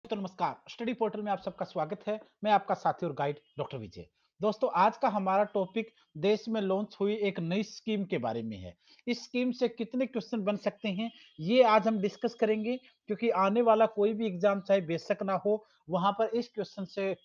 तो नमस्कार, study portal में आप सबका स्वागत है। मैं आपका साथी और गाइड डॉक्टर विजय। दोस्तों, आज का हमारा टॉपिक देश में लॉन्च हुई एक नई स्कीम के बारे में है। इस स्कीम से कितने क्वेश्चन बन सकते हैं, ये आज हम डिस्कस करेंगे, क्योंकि आने वाला कोई भी एग्जाम चाहे बेशक ना हो, वहां पर इस क्वेश्चन से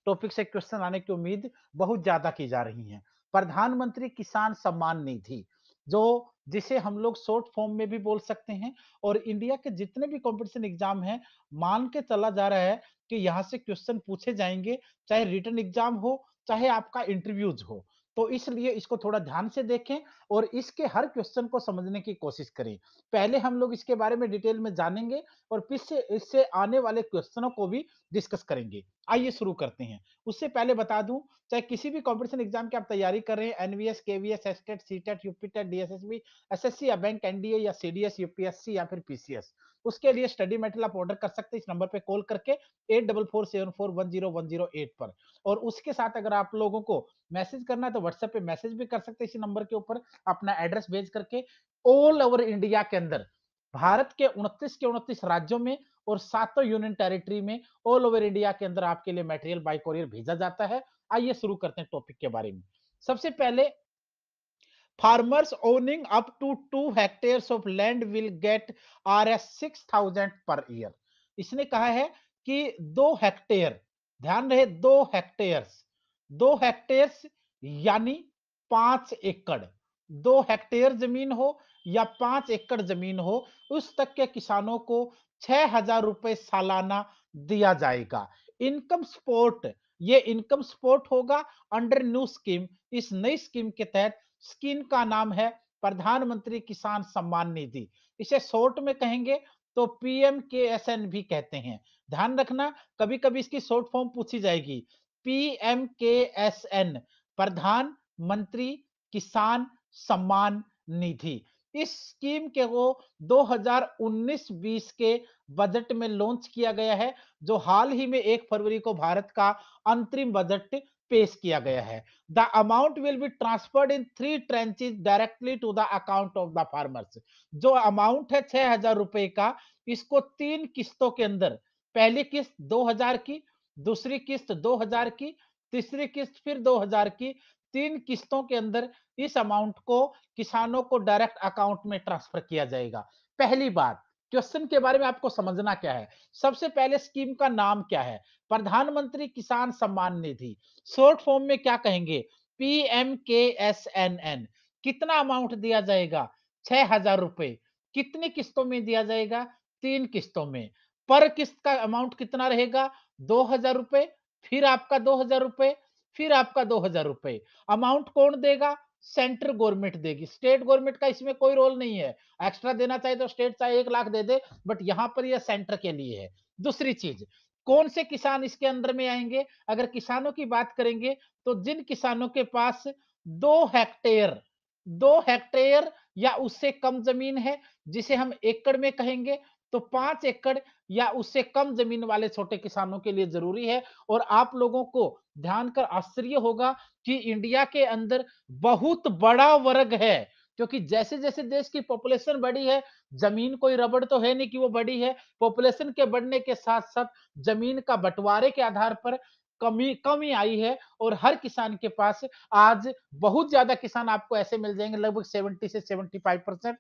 टॉपिक से क्वेश्चन आने की उम्मीद बहुत ज्यादा की जा रही है। प्रधानमंत्री किसान सम्मान निधि, जो जिसे हम लोग शॉर्ट फॉर्म में भी बोल सकते हैं, और इंडिया के जितने भी कंपटीशन एग्जाम हैं, मान के चला जा रहा है कि यहाँ से क्वेश्चन पूछे जाएंगे, चाहे रिटन एग्जाम हो, चाहे आपका इंटरव्यूज हो। तो इसलिए इसको थोड़ा ध्यान से देखें और इसके हर क्वेश्चन को समझने की कोशिश करें। पहले हम लोग इसके बारे में डिटेल में जानेंगे और फिर से इससे आने वाले क्वेश्चनों को भी डिस्कस करेंगे। आइए शुरू करते हैं। उससे पहले बता दूं, चाहे किसी भी कंपटीशन एग्जाम की आप तैयारी कर रहे हैं, NVS, KVS, STET, CTET, UPTET, DSSB, SSC या बैंक, एनडीए या सीडीएस, यूपीएससी या फिर पीसीएस, उसके लिए स्टडी मटेरियल आप ऑर्डर कर सकते हैं इस नंबर पे कॉल करके 8447410108 पर। और उसके साथ अगर आप लोगों को मैसेज करना है तो व्हाट्सएप पे मैसेज भी कर सकते हैं इसी नंबर के ऊपर, अपना एड्रेस भेज करके। ऑल ओवर इंडिया के अंदर, भारत के 29 राज्यों में और 7 यूनियन टेरिटरी में, ऑल ओवर इंडिया के अंदर आपके लिए मटेरियल बाय कोरियर भेजा जाता है। आइए शुरू करते हैं टॉपिक के बारे में। सबसे पहले, farmers owning up to 2 hectares of land will get Rs 6,000 per year। इसने कहा है कि 2 हेक्टेयर, ध्यान रहे 2 हेक्टेयर्स, 2 हेक्टेयर्स यानी 5 एकड़, 2 हेक्टेयर जमीन हो या 5 एकड़ जमीन हो, उस तक के किसानों को 6,000 रुपए सालाना दिया जाएगा। इनकम सपोर्ट, ये इनकम सपोर्ट होगा अंडर न्यू स्कीम। इस नई स्कीम के तहत, स्कीम का नाम है प्रधानमंत्री किसान सम्मान निधि। इसे शॉर्ट में कहेंगे तो पीएमकेएसएन भी कहते हैं। ध्यान रखना, कभी कभी इसकी शॉर्ट फॉर्म पूछी जाएगी, पीएमकेएसएन, प्रधानमंत्री किसान सम्मान निधि। इस स्कीम के वो 2019-20 के बजट में लॉन्च किया गया है, जो हाल ही में 1 फरवरी को भारत का अंतरिम बजट पेश किया गया है। The amount will be transferred in 3 tranches directly to the account of the farmers। जो अमाउंट है 6,000 रुपए का, इसको 3 किस्तों के अंदर, पहली किस्त 2,000 की, दूसरी किस्त 2,000 की, तीसरी किस्त फिर 2,000 की, 3 किस्तों के अंदर इस अमाउंट को किसानों को डायरेक्ट अकाउंट में ट्रांसफर किया जाएगा। पहली बात, क्वेश्चन के बारे में आपको समझना क्या है। सबसे पहले, स्कीम का नाम क्या है? प्रधानमंत्री किसान सम्मान निधि। शॉर्ट फॉर्म में क्या कहेंगे? पीएमकेएसएनएन। कितना अमाउंट दिया जाएगा? 6,000 रुपए। कितनी किस्तों में दिया जाएगा? 3 किस्तों में। पर किस्त का अमाउंट कितना रहेगा? 2,000 रुपए, फिर आपका 2,000 रुपए, फिर आपका 2,000 रुपए। अमाउंट कौन देगा? सेंट्रल गवर्नमेंट देगी। स्टेट गवर्नमेंट का इसमें कोई रोल नहीं है। एक्स्ट्रा देना चाहे तो स्टेट चाहे 1 लाख दे दे, बट यहां पर यह सेंटर के लिए है। दूसरी चीज, कौन से किसान इसके अंदर में आएंगे? अगर किसानों की बात करेंगे तो जिन किसानों के पास 2 हेक्टेयर, 2 हेक्टेयर या उससे कम जमीन है, जिसे हम एकड़ में कहेंगे, तो 5 एकड़ या उससे कम जमीन वाले छोटे किसानों के लिए जरूरी है। और आप लोगों को ध्यान कर आश्चर्य होगा कि इंडिया के अंदर बहुत बड़ा वर्ग है, क्योंकि जैसे जैसे देश की पॉपुलेशन बढ़ी है, जमीन कोई रबड़ तो है नहीं कि वो बढ़ी है, पॉपुलेशन के बढ़ने के साथ साथ जमीन का बंटवारे के आधार पर कमी कमी आई है। और हर किसान के पास आज बहुत ज्यादा किसान आपको ऐसे मिल जाएंगे, लगभग 70 से 75%,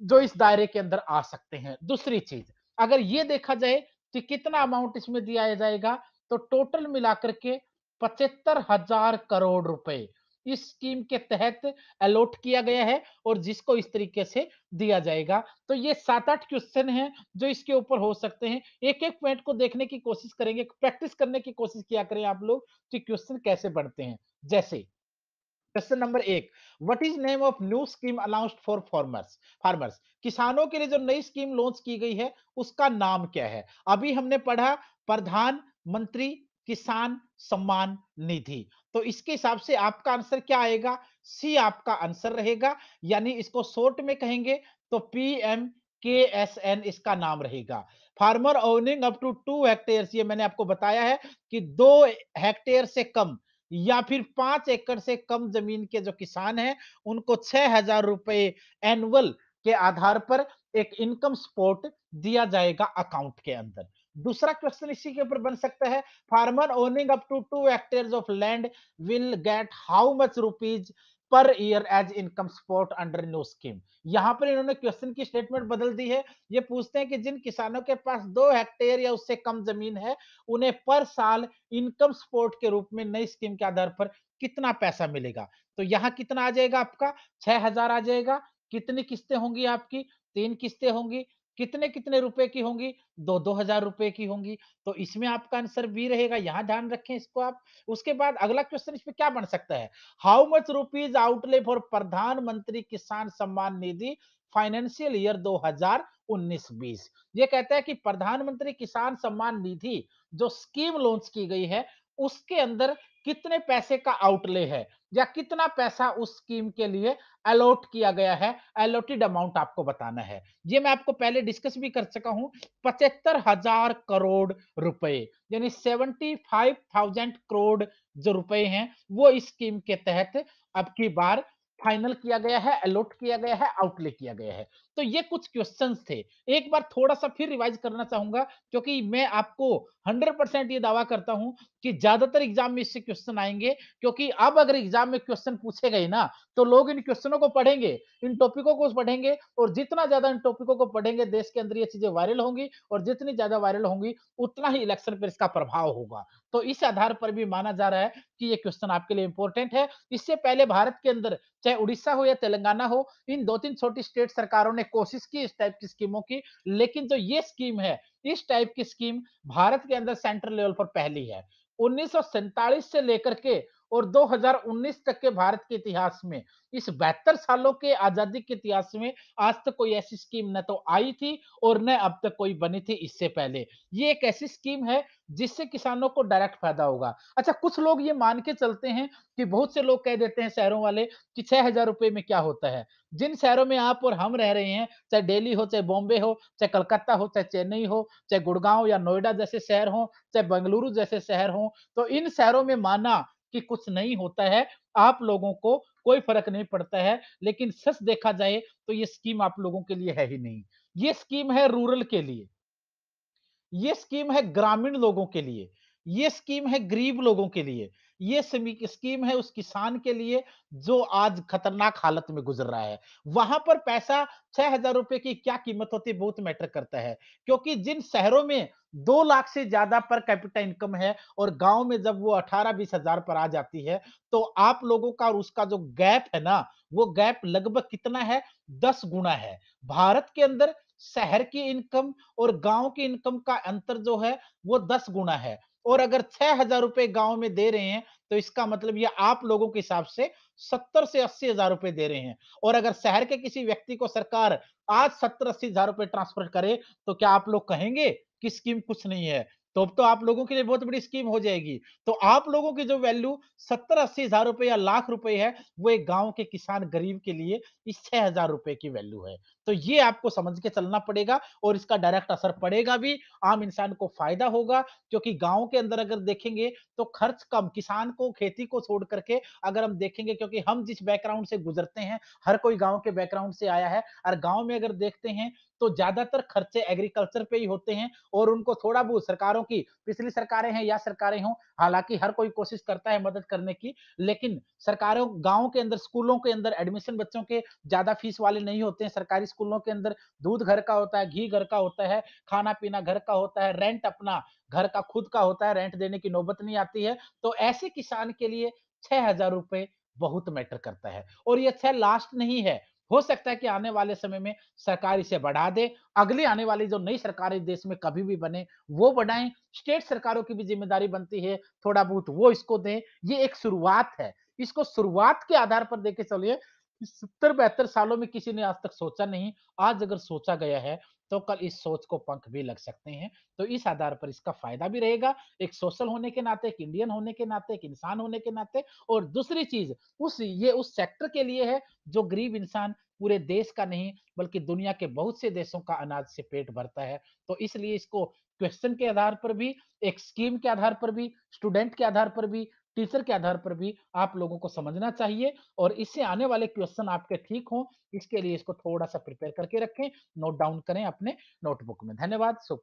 जो इस दायरे के अंदर आ सकते हैं। दूसरी चीज, अगर ये देखा जाए कि कितना अमाउंट इसमें दिया जाएगा, तो टोटल मिलाकर के 75,000 करोड़ रुपए इस स्कीम के तहत अलॉट किया गया है, और जिसको इस तरीके से दिया जाएगा। तो ये 7-8 क्वेश्चन हैं जो इसके ऊपर हो सकते हैं। एक एक पॉइंट को देखने की कोशिश करेंगे, प्रैक्टिस करने की कोशिश किया करें आप लोग कि क्वेश्चन कैसे बनते हैं। जैसे question number 1, what is name of new scheme announced for farmers? Farmers, किसानों के लिए जो नई स्कीम लॉन्च की गई है, उसका नाम क्या है? अभी हमने पढ़ा प्रधानमंत्री किसान सम्मान निधि। तो इसके हिसाब से आपका आंसर क्या आएगा? सी आपका आंसर रहेगा। यानी इसको शॉर्ट में कहेंगे तो पीएम के एस एन इसका नाम रहेगा। Farmer owning up to 2 hectare, ये मैंने आपको बताया है कि 2 हेक्टेयर से कम या फिर 5 एकड़ से कम जमीन के जो किसान हैं, उनको 6,000 रुपए एनुअल के आधार पर एक इनकम सपोर्ट दिया जाएगा अकाउंट के अंदर। दूसरा क्वेश्चन इसी के ऊपर बन सकता है, farmer owning up to 2 hectares of land will get how much rupees per year as income support under new scheme. यहां पर इन्होंने क्वेश्चन की स्टेटमेंट बदल दी है। ये पूछते हैं कि जिन किसानों के पास 2 हेक्टेयर या उससे कम जमीन है, उन्हें पर साल इनकम सपोर्ट के रूप में नई स्कीम के आधार पर कितना पैसा मिलेगा। तो यहाँ कितना आ जाएगा आपका, 6,000 आ जाएगा। कितनी किस्तें होंगी आपकी, 3 किस्तें होंगी। कितने-कितने रुपए की होंगी, 2-2 हज़ार रुपए की होंगी। तो इसमें आपका आंसर बी रहेगा, यहाँ ध्यान रखें इसको आप। उसके बाद अगला क्वेश्चन इसमें क्या बन सकता है, how much rupees outlay for प्रधानमंत्री किसान सम्मान निधि फाइनेंशियल ईयर 2019-20। ये कहता है कि प्रधानमंत्री किसान सम्मान निधि जो स्कीम लॉन्च की गई है, उसके अंदर कितने पैसे का आउटले है या कितना पैसा उस स्कीम के लिए अलॉट किया गया है, अलॉटेड अमाउंट आपको बताना है। ये मैं आपको पहले डिस्कस भी कर चुका हूं, 75,000 करोड़ रुपए, यानी 75,000 करोड़ जो रुपए हैं वो इस स्कीम के तहत अब की बार फाइनल किया गया है, अलॉट किया गया है, आउटले किया गया है। तो ये कुछ क्वेश्चंस थे। एक बार थोड़ा-सा फिर रिवाइज करना चाहूँगा, क्योंकि मैं आपको 100% ये दावा करता हूँ कि ज़्यादातर एग्ज़ाम में इससे क्वेश्चन आएँगे, क्योंकि अब अगर एग्ज़ाम में क्वेश्चन पूछे गए ना, तो लोग इन क्वेश्चनों को पढ़ेंगे, इन टॉपिकों को पढ़ेंगे, और जितना ज़्यादा इन टॉपिकों को पढ़ेंगे, देश के अंदर ये चीज़ें वायरल होंगी, और जितनी ज़्यादा वायरल होंगी, उतना ही इलेक्शन पर इसका प्रभाव होगा। तो इस आधार पर भी माना जा रहा है कि ये क्वेश्चन आपके लिए इंपॉर्टेंट है। इससे पहले भारत के अंदर चाहे उड़ीसा हो या तेलंगाना हो, इन 2-3 छोटी स्टेट सरकारों ने कोशिश की इस टाइप की स्कीमों की, लेकिन जो ये स्कीम है, इस टाइप की स्कीम भारत के अंदर सेंट्रल लेवल पर पहली है। 1947 से लेकर के और 2019 तक के भारत के इतिहास में, इस 72 सालों के आजादी के इतिहास में आज तक कोई ऐसी स्कीम न तो आई थी और न अब तक कोई बनी थी इससे पहले। ये एक ऐसी स्कीम है जिससे किसानों को डायरेक्ट फायदा होगा। अच्छा, कुछ लोग ये मान के चलते हैं कि बहुत से लोग कह देते हैं शहरों वाले कि 6,000 रुपए में क्या होता है। जिन शहरों में आप और हम रह रहे हैं, चाहे दिल्ली हो, चाहे बॉम्बे हो, चाहे कलकत्ता हो, चाहे चेन्नई हो, चाहे गुड़गांव या नोएडा जैसे शहर हों, चाहे बेंगलुरु जैसे शहर हों, तो इन शहरों में माना कि कुछ नहीं होता है, आप लोगों को कोई फ़र्क नहीं पड़ता है, लेकिन सच देखा जाए तो ये स्कीम आप लोगों के लिए है ही नहीं। ये स्कीम है रूरल के लिए। ये स्कीम है ग्रामीण लोगों के लिए, ये स्कीम है गरीब लोगों के लिए, ये स्कीम है उस किसान के लिए जो आज खतरनाक हालत में गुजर रहा है। वहां पर पैसा 6,000 रुपए की क्या कीमत होती है, बहुत मैटर करता है, क्योंकि जिन शहरों में 2 लाख से ज्यादा पर कैपिटा इनकम है और गांव में जब वो 18-20 हजार पर आ जाती है, तो आप लोगों का और उसका जो गैप है ना, वो गैप लगभग कितना है, 10 गुना है। भारत के अंदर शहर की इनकम और गाँव की इनकम का अंतर जो है वो 10 गुना है, और अगर 6,000 रुपए गाँव में दे रहे हैं, तो इसका मतलब ये आप लोगों के हिसाब से 70 से 80,000 रुपए दे रहे हैं। और अगर शहर के किसी व्यक्ति को सरकार आज 70-80 हज़ार रुपए ट्रांसफर करे, तो क्या आप लोग कहेंगे कि स्कीम कुछ नहीं है? तो अब तो आप लोगों के लिए बहुत बड़ी स्कीम हो जाएगी। तो आप लोगों की जो वैल्यू 70-80 हज़ार रुपए या लाख रुपए है, वो एक गाँव के किसान गरीब के लिए इस 6,000 रुपए की वैल्यू है। तो ये आपको समझ के चलना पड़ेगा, और इसका डायरेक्ट असर पड़ेगा भी, आम इंसान को फायदा होगा, क्योंकि गाँव के अंदर अगर देखेंगे तो खर्च कम, किसान को खेती को छोड़ करके अगर हम देखेंगे, क्योंकि हम जिस बैकग्राउंड से गुजरते हैं, हर कोई गाँव के बैकग्राउंड से आया है, और गाँव में अगर देखते हैं तो ज्यादातर खर्चे एग्रीकल्चर पे ही होते हैं, और उनको थोड़ा बहुत सरकारों की, पिछली सरकारें हैं या सरकारें हों, हालांकि हर कोई कोशिश करता है मदद करने की, लेकिन सरकारों गाँव के अंदर स्कूलों के अंदर एडमिशन बच्चों के ज़्यादा फीस वाले नहीं होते हैं। सरकारी स्कूलों के अंदर दूध घर का होता है, घी घर का होता है, खाना-पीना घर का होता है, रेंट अपना घर का खुद का होता है, रेंट देने की नौबत नहीं आती है। तो ऐसे किसान के लिए 6,000 रुपए बहुत मैटर करता है, और ये 6 लास्ट नहीं है। हो सकता है कि आने वाले समय में सरकार इसे बढ़ा दे। अगली आने वाली जो नई सरकारें देश में कभी भी बने, वो बढ़ाएँ। स्टेट सरकारों की भी ज़िम्मेदारी बनती है, थोड़ा बहुत वो इसको दें। ये एक शुरुआत है। इसको शुरुआत के आधार पर देके चलिए, 70-72 सालों में किसी ने आज तक सोचा नहीं, आज अगर सोचा गया है, तो कल इस सोच को पंख भी लग सकते हैं। तो इस आधार पर इसका फ़ायदा भी रहेगा, एक सोशल होने के नाते, एक इंडियन होने के नाते, एक इंसान होने के नाते, और दूसरी चीज़ उस सेक्टर के लिए है, जो गरीब इंसान पूरे देश का नहीं, बल्कि दुनिया के बहुत से देशों का अनाज से पेट भरता है। तो इसलिए इसको क्वेश्चन के आधार पर भी, एक स्कीम के आधार पर भी, स्टूडेंट के आधार पर भी, टीचर के आधार पर भी आप लोगों को समझना चाहिए, और इससे आने वाले क्वेश्चन आपके ठीक हों, इसके लिए इसको थोड़ा-सा प्रिपेयर करके रखें, नोट डाउन करें अपने नोटबुक में। धन्यवाद, शुभ